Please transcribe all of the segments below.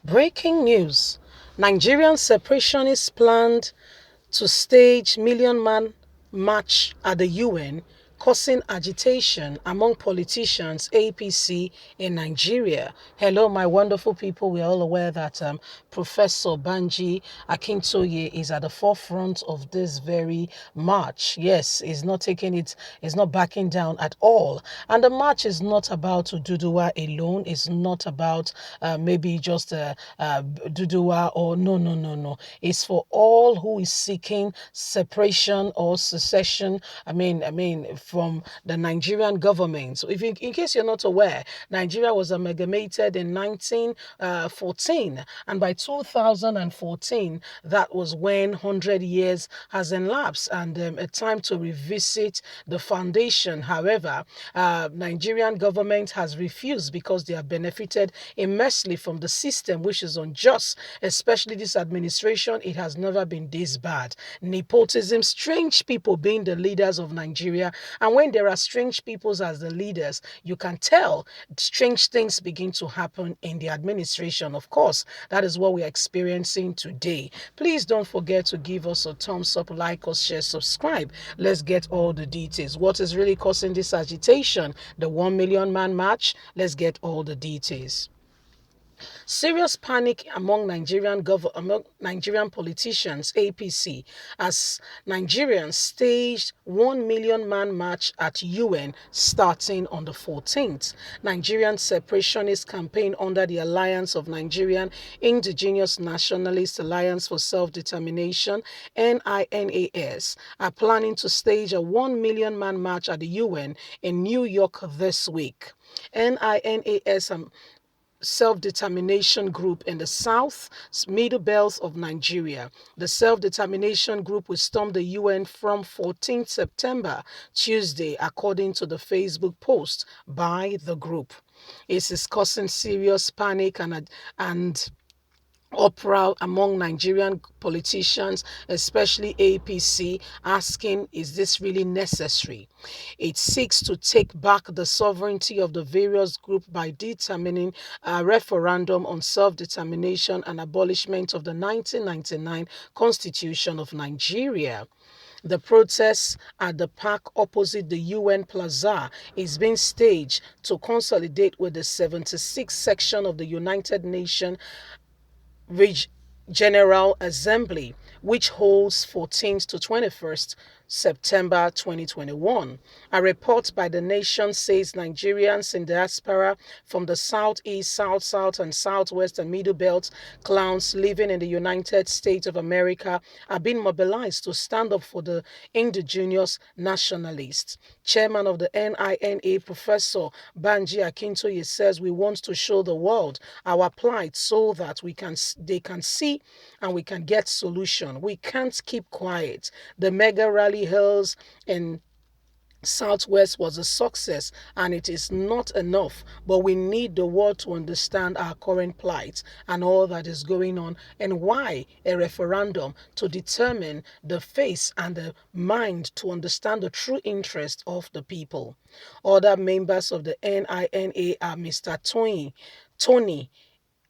Breaking news. Nigerian separationists planned to stage Million Man march at the UN, causing agitation among politicians, APC in Nigeria. Hello, my wonderful people. We are all aware that Professor Banji Akintoye is at the forefront of this very march. Yes, he's not backing down at all. And the march is not about Duduwa alone. It's not about maybe just Duduwa or no. It's for all who is seeking separation or secession. From the Nigerian government. So, in case you're not aware, Nigeria was amalgamated in 1914, and by 2014, that was when 100 years has elapsed, and a time to revisit the foundation. However, Nigerian government has refused because they have benefited immensely from the system, which is unjust, especially this administration. It has never been this bad. Nepotism, strange people being the leaders of Nigeria. And when there are strange peoples as the leaders, you can tell strange things begin to happen in the administration. Of course, that is what we are experiencing today. Please don't forget to give us a thumbs up, like us, share, subscribe. Let's get all the details. What is really causing this agitation? The 1 million man march? Let's get all the details. Serious panic among Nigerian politicians, APC, as Nigerians staged 1 million man march at UN starting on the 14th. Nigerian separationist campaign under the Alliance of Nigerian Indigenous Nationalist Alliance for Self-Determination, NINAS, are planning to stage a 1 million man march at the UN in New York this week. NINAS self-determination group in the South Middle Belt of Nigeria. The self-determination group will storm the UN from 14th September, Tuesday, according to the Facebook post by the group. It is causing serious panic and uproar among Nigerian politicians, especially APC, asking, is this really necessary? It seeks to take back the sovereignty of the various groups by determining a referendum on self-determination and abolishment of the 1999 Constitution of Nigeria. The protests at the park opposite the UN Plaza is being staged to consolidate with the 76th section of the United Nations General Assembly, which holds 14th to 21st September 2021. A report by the nation says Nigerians in diaspora from the Southeast, South, and Southwest and Middle Belt clans living in the United States of America are being mobilized to stand up for the indigenous nationalists. Chairman of the NINA, Professor Banji Akintoye, says we want to show the world our plight so that they can see and we can get solution. We can't keep quiet. The mega rally held in Southwest was a success, and it is not enough, but we need the world to understand our current plight and all that is going on, and why a referendum to determine the face and the mind to understand the true interest of the people. Other members of the NINA are Mr. Tony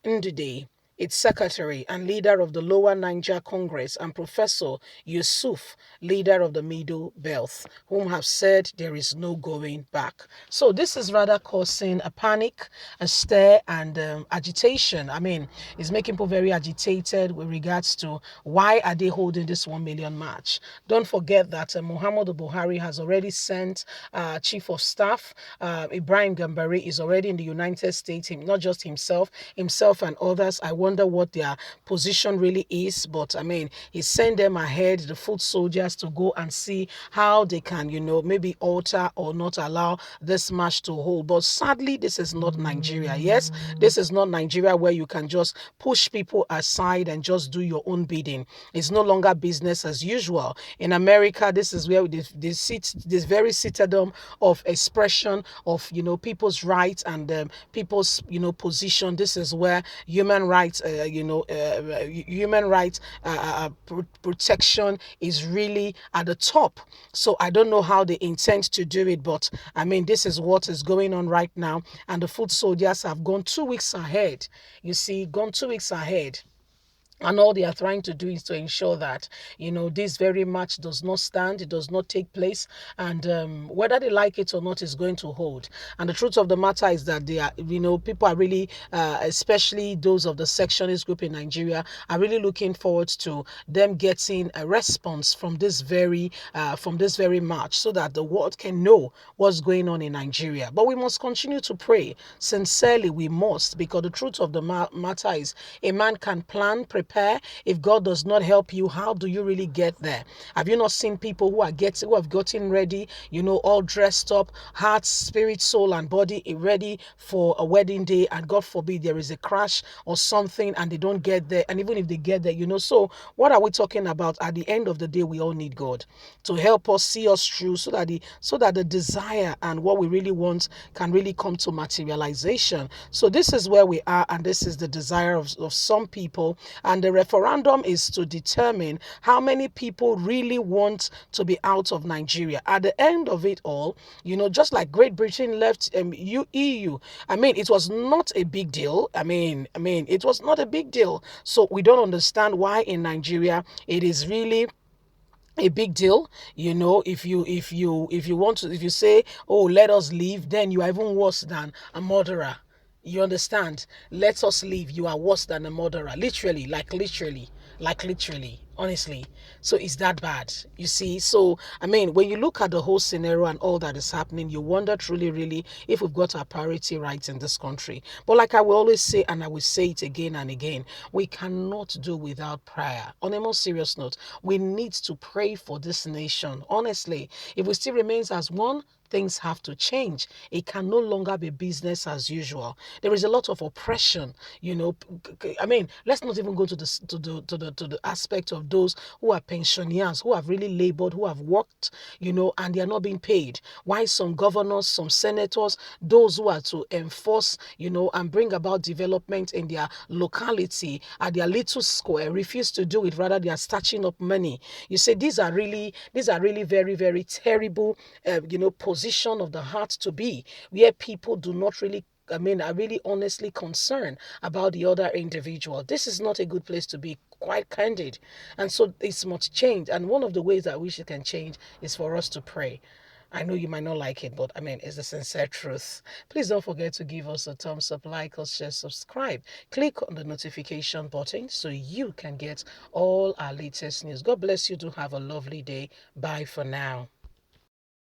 Ndude, its secretary and leader of the Lower Niger Congress, and Professor Yusuf, leader of the Middle Belt, whom have said there is no going back. So this is rather causing a panic, a stir, and agitation. It's making people very agitated with regards to why are they holding this 1 million march. Don't forget that Muhammadu Buhari has already sent Chief of Staff Ibrahim Gambari is already in the United States, not just himself and others. I wonder what their position really is, but he sent them ahead, the foot soldiers, to go and see how they can, maybe alter or not allow this march to hold. But sadly, this is not Nigeria. Yes, this is not Nigeria where you can just push people aside and just do your own bidding. It's no longer business as usual. In America, this is where they sit, this very citadel of expression of, people's rights and people's, position. This is where human rights human rights protection is really at the top. So I don't know how they intend to do it, but I mean, this is what is going on right now. And the foot soldiers have gone 2 weeks ahead. You see, gone 2 weeks ahead. And all they are trying to do is to ensure that, this very match does not stand, it does not take place, and whether they like it or not is going to hold. And the truth of the matter is that they are, people are really, especially those of the sectionist group in Nigeria, are really looking forward to them getting a response from this very match, so that the world can know what's going on in Nigeria. But we must continue to pray sincerely. We must, because the truth of the matter is, a man can plan, prepare. If God does not help you, how do you really get there? Have you not seen people who have gotten ready, all dressed up, heart, spirit, soul, and body ready for a wedding day, and God forbid there is a crash or something and they don't get there, and even if they get there, so what are we talking about? At the end of the day, we all need God to help us, see us through, so that the desire and what we really want can really come to materialization. So this is where we are, and this is the desire of some people. And the referendum is to determine how many people really want to be out of Nigeria. At the end of it all, just like Great Britain left EU, I mean, it was not a big deal. I mean, it was not a big deal. So we don't understand why in Nigeria it is really a big deal. If you say, oh, let us leave, then you are even worse than a murderer. You understand? Let us leave, you are worse than a murderer. Literally, honestly. So it's that bad, you see. So I mean, when you look at the whole scenario and all that is happening, you wonder truly really if we've got our priority right in this country. But like I will always say, and I will say it again and again, we cannot do without prayer. On a more serious note, we need to pray for this nation. Honestly, if we still remains as one, things have to change. It can no longer be business as usual. There is a lot of oppression. I mean, let's not even go to the aspect of those who are pensioners, who have really labored, who have worked, and they are not being paid. Why some governors, some senators, those who are to enforce, and bring about development in their locality, at their little square, refuse to do it. Rather, they are snatching up money. You say these are really very, very terrible, position of the heart to be, where people do not really, are really honestly concerned about the other individual. This is not a good place to be, quite candid. And so it must change. And one of the ways that we should can change is for us to pray. I know you might not like it, but it's the sincere truth. Please don't forget to give us a thumbs up, like us, share, subscribe. Click on the notification button so you can get all our latest news. God bless you. Do have a lovely day. Bye for now.